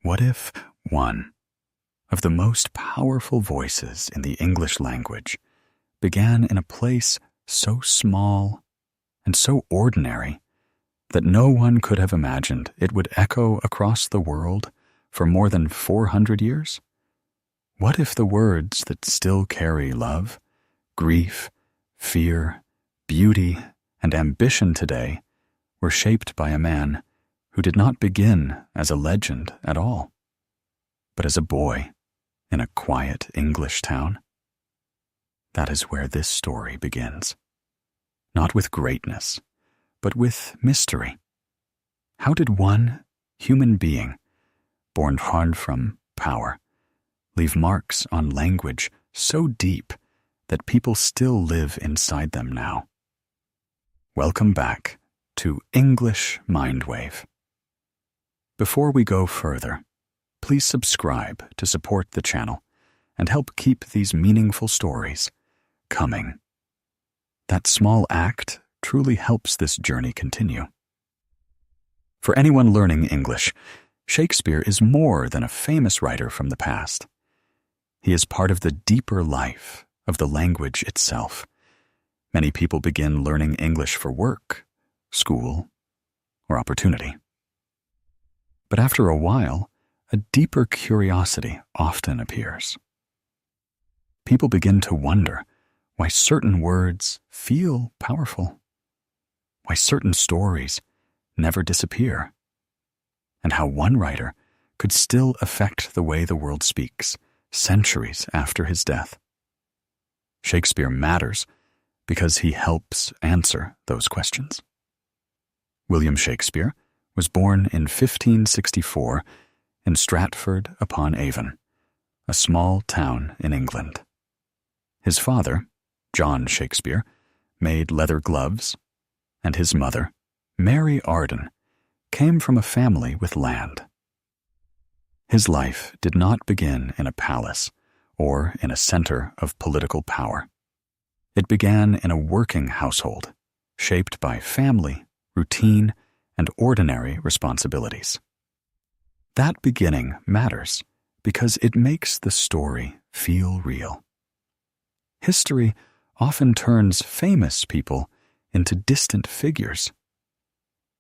What if one of the most powerful voices in the English language began in a place so small and so ordinary that no one could have imagined it would echo across the world for more than 400 years? What if the words that still carry love, grief, fear, beauty, and ambition today were shaped by a man who did not begin as a legend at all, but as a boy in a quiet English town? That is where this story begins. Not with greatness, but with mystery. How did one human being, born far from power, leave marks on language so deep that people still live inside them now? Welcome back to English Mindwave. Before we go further, please subscribe to support the channel and help keep these meaningful stories coming. That small act truly helps this journey continue. For anyone learning English, Shakespeare is more than a famous writer from the past. He is part of the deeper life of the language itself. Many people begin learning English for work, school, or opportunity. But after a while, a deeper curiosity often appears. People begin to wonder why certain words feel powerful, why certain stories never disappear, and how one writer could still affect the way the world speaks centuries after his death. Shakespeare matters because he helps answer those questions. William Shakespeare was born in 1564 in Stratford-upon-Avon, a small town in England. His father, John Shakespeare, made leather gloves, and his mother, Mary Arden, came from a family with land. His life did not begin in a palace or in a center of political power. It began in a working household, shaped by family, routine, and ordinary responsibilities. That beginning matters because it makes the story feel real. History often turns famous people into distant figures.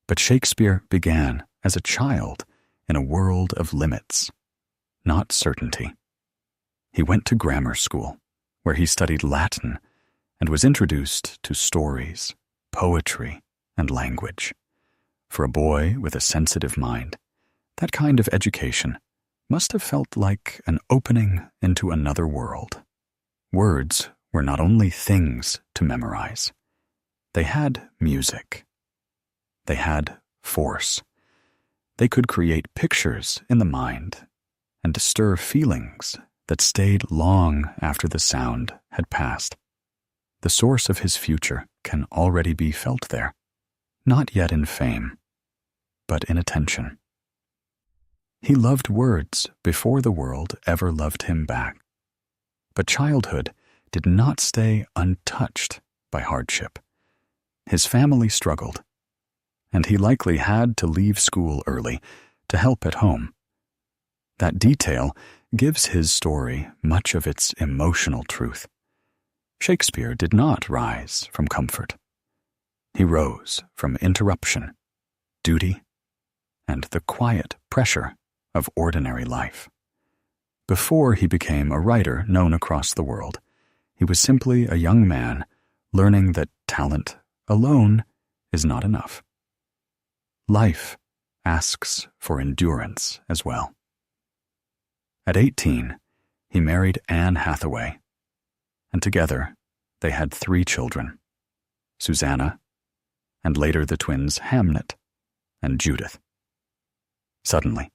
But Shakespeare began as a child in a world of limits, not certainty. He went to grammar school, where he studied Latin and was introduced to stories, poetry, and language. For a boy with a sensitive mind, that kind of education must have felt like an opening into another world. Words were not only things to memorize. They had music. They had force. They could create pictures in the mind and stir feelings that stayed long after the sound had passed. The source of his future can already be felt there, not yet in fame, but in attention. He loved words before the world ever loved him back. But childhood did not stay untouched by hardship. His family struggled, and he likely had to leave school early to help at home. That detail gives his story much of its emotional truth. Shakespeare did not rise from comfort. He rose from interruption, duty, and the quiet pressure of ordinary life. Before he became a writer known across the world, he was simply a young man learning that talent alone is not enough. Life asks for endurance as well. At 18, he married Anne Hathaway, and together they had 3 children, Susanna, and later the twins Hamnet and Judith. Suddenly,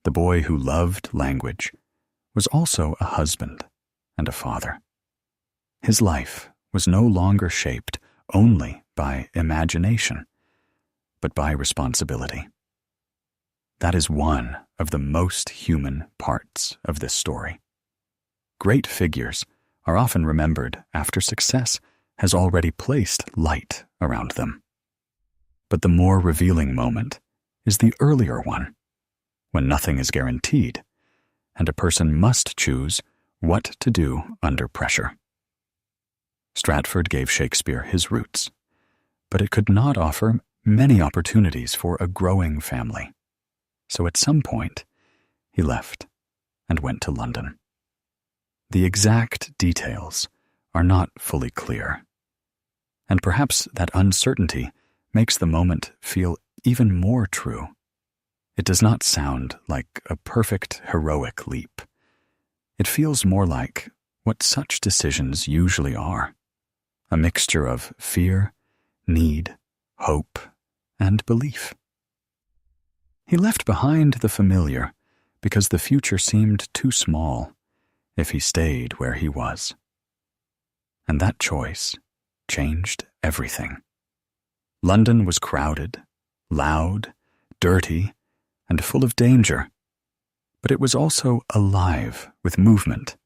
the boy who loved language was also a husband and a father. His life was no longer shaped only by imagination, but by responsibility. That is one of the most human parts of this story. Great figures are often remembered after success has already placed light around them. But the more revealing moment is the earlier one, when nothing is guaranteed, and a person must choose what to do under pressure. Stratford gave Shakespeare his roots, but it could not offer many opportunities for a growing family. So at some point, he left and went to London. The exact details are not fully clear, and perhaps that uncertainty makes the moment feel even more true. It does not sound like a perfect heroic leap. It feels more like what such decisions usually are, a mixture of fear, need, hope, and belief. He left behind the familiar because the future seemed too small if he stayed where he was. And that choice changed everything. London was crowded, loud, dirty, and full of danger, but it was also alive with movement,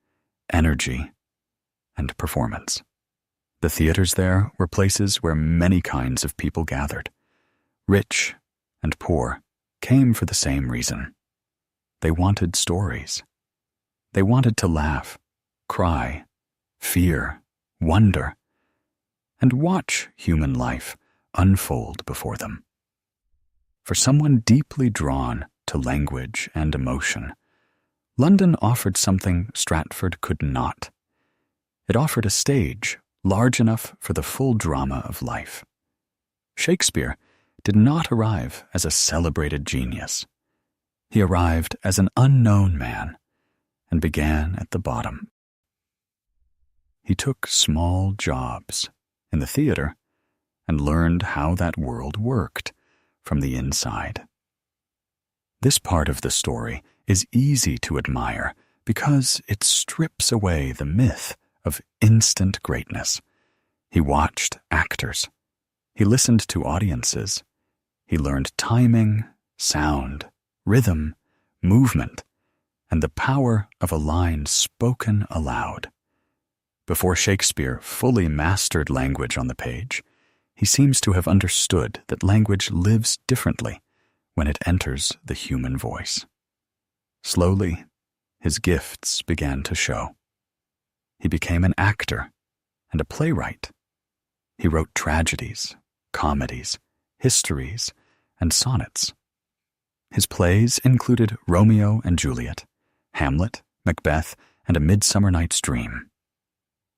energy, and performance. The theaters there were places where many kinds of people gathered. Rich and poor came for the same reason. They wanted stories. They wanted to laugh, cry, fear, wonder, and watch human life unfold before them. For someone deeply drawn to language and emotion, London offered something Stratford could not. It offered a stage large enough for the full drama of life. Shakespeare did not arrive as a celebrated genius. He arrived as an unknown man and began at the bottom. He took small jobs in the theater and learned how that world worked from the inside. This part of the story is easy to admire because it strips away the myth of instant greatness. He watched actors. He listened to audiences. He learned timing, sound, rhythm, movement, and the power of a line spoken aloud. Before Shakespeare fully mastered language on the page, he seems to have understood that language lives differently when it enters the human voice. Slowly, his gifts began to show. He became an actor and a playwright. He wrote tragedies, comedies, histories, and sonnets. His plays included Romeo and Juliet, Hamlet, Macbeth, and A Midsummer Night's Dream.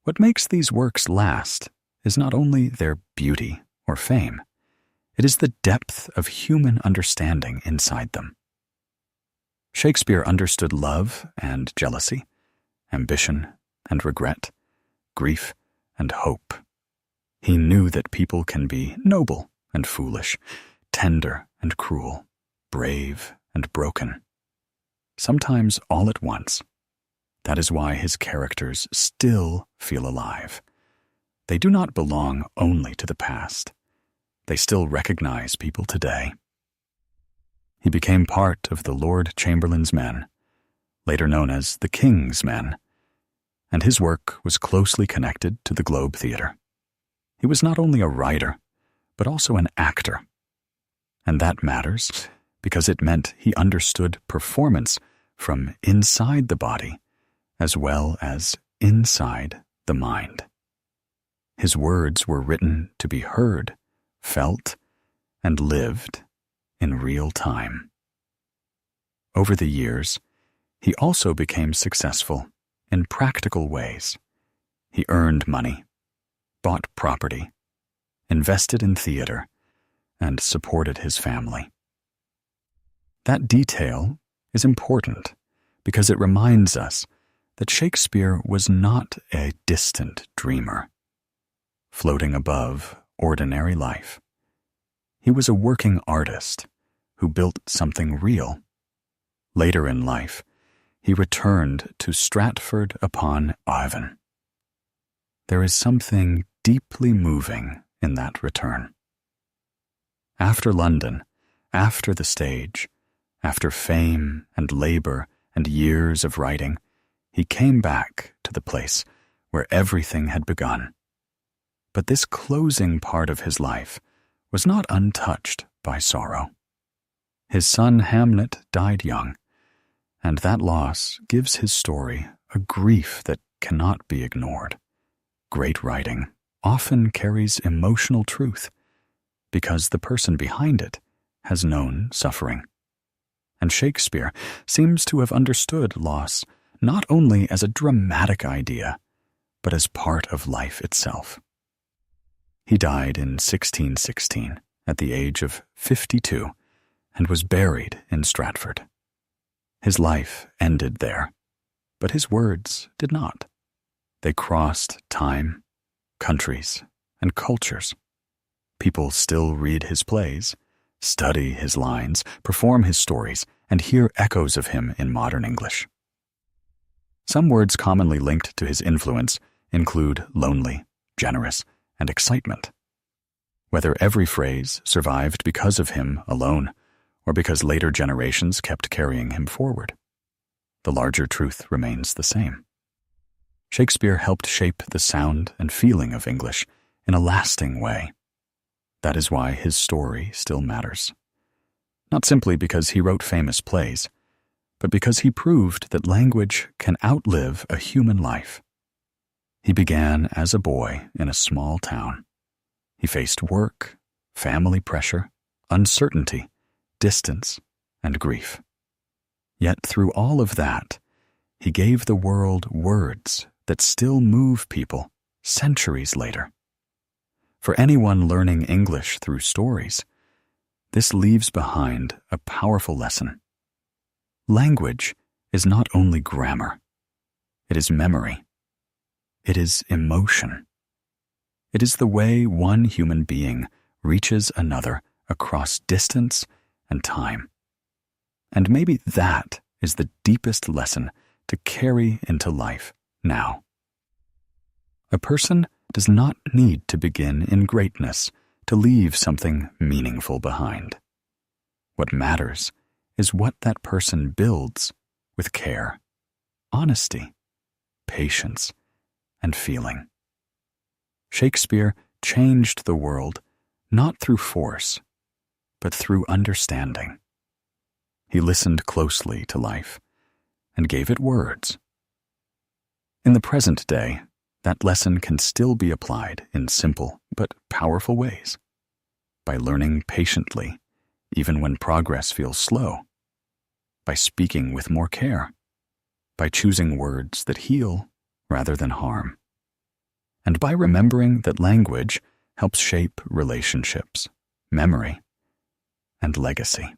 What makes these works last is not only their beauty or fame, it is the depth of human understanding inside them. Shakespeare understood love and jealousy, ambition and regret, grief and hope. He knew that people can be noble and foolish, tender and cruel, brave and broken, sometimes all at once. That is why his characters still feel alive. They do not belong only to the past. They still recognize people today. He became part of the Lord Chamberlain's men, later known as the King's Men, and his work was closely connected to the Globe Theatre. He was not only a writer, but also an actor. And that matters because it meant he understood performance from inside the body as well as inside the mind. His words were written to be heard, felt, and lived in real time. Over the years, he also became successful in practical ways. He earned money, bought property, invested in theater, and supported his family. That detail is important because it reminds us that Shakespeare was not a distant dreamer, floating above ordinary life. He was a working artist who built something real. Later in life, he returned to Stratford-upon-Avon. There is something deeply moving in that return. After London, after the stage, after fame and labor and years of writing, he came back to the place where everything had begun. But this closing part of his life was not untouched by sorrow. His son Hamnet died young, and that loss gives his story a grief that cannot be ignored. Great writing often carries emotional truth because the person behind it has known suffering. And Shakespeare seems to have understood loss not only as a dramatic idea, but as part of life itself. He died in 1616 at the age of 52 and was buried in Stratford. His life ended there, but his words did not. They crossed time, countries, and cultures. People still read his plays, study his lines, perform his stories, and hear echoes of him in modern English. Some words commonly linked to his influence include lonely, generous, and excitement. Whether every phrase survived because of him alone, or because later generations kept carrying him forward, the larger truth remains the same. Shakespeare helped shape the sound and feeling of English in a lasting way. That is why his story still matters. Not simply because he wrote famous plays, but because he proved that language can outlive a human life. He began as a boy in a small town. He faced work, family pressure, uncertainty, distance, and grief. Yet through all of that, he gave the world words that still move people centuries later. For anyone learning English through stories, this leaves behind a powerful lesson. Language is not only grammar. It is memory. It is emotion. It is the way one human being reaches another across distance and time. And maybe that is the deepest lesson to carry into life now. A person does not need to begin in greatness to leave something meaningful behind. What matters is what that person builds with care, honesty, patience, and feeling. Shakespeare changed the world not through force, but through understanding. He listened closely to life and gave it words. In the present day, that lesson can still be applied in simple but powerful ways. By learning patiently, even when progress feels slow. By speaking with more care. By choosing words that heal rather than harm. And by remembering that language helps shape relationships, memory, and legacy.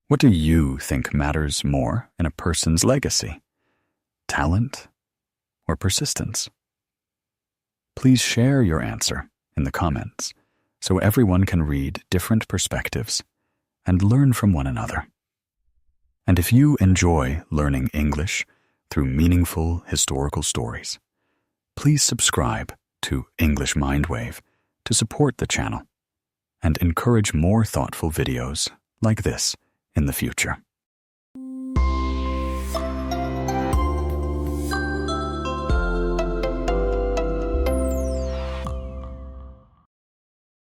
What do you think matters more in a person's legacy? Talent or persistence? Please share your answer in the comments so everyone can read different perspectives and learn from one another. And if you enjoy learning English through meaningful historical stories, please subscribe to English Mindwave to support the channel and encourage more thoughtful videos like this in the future.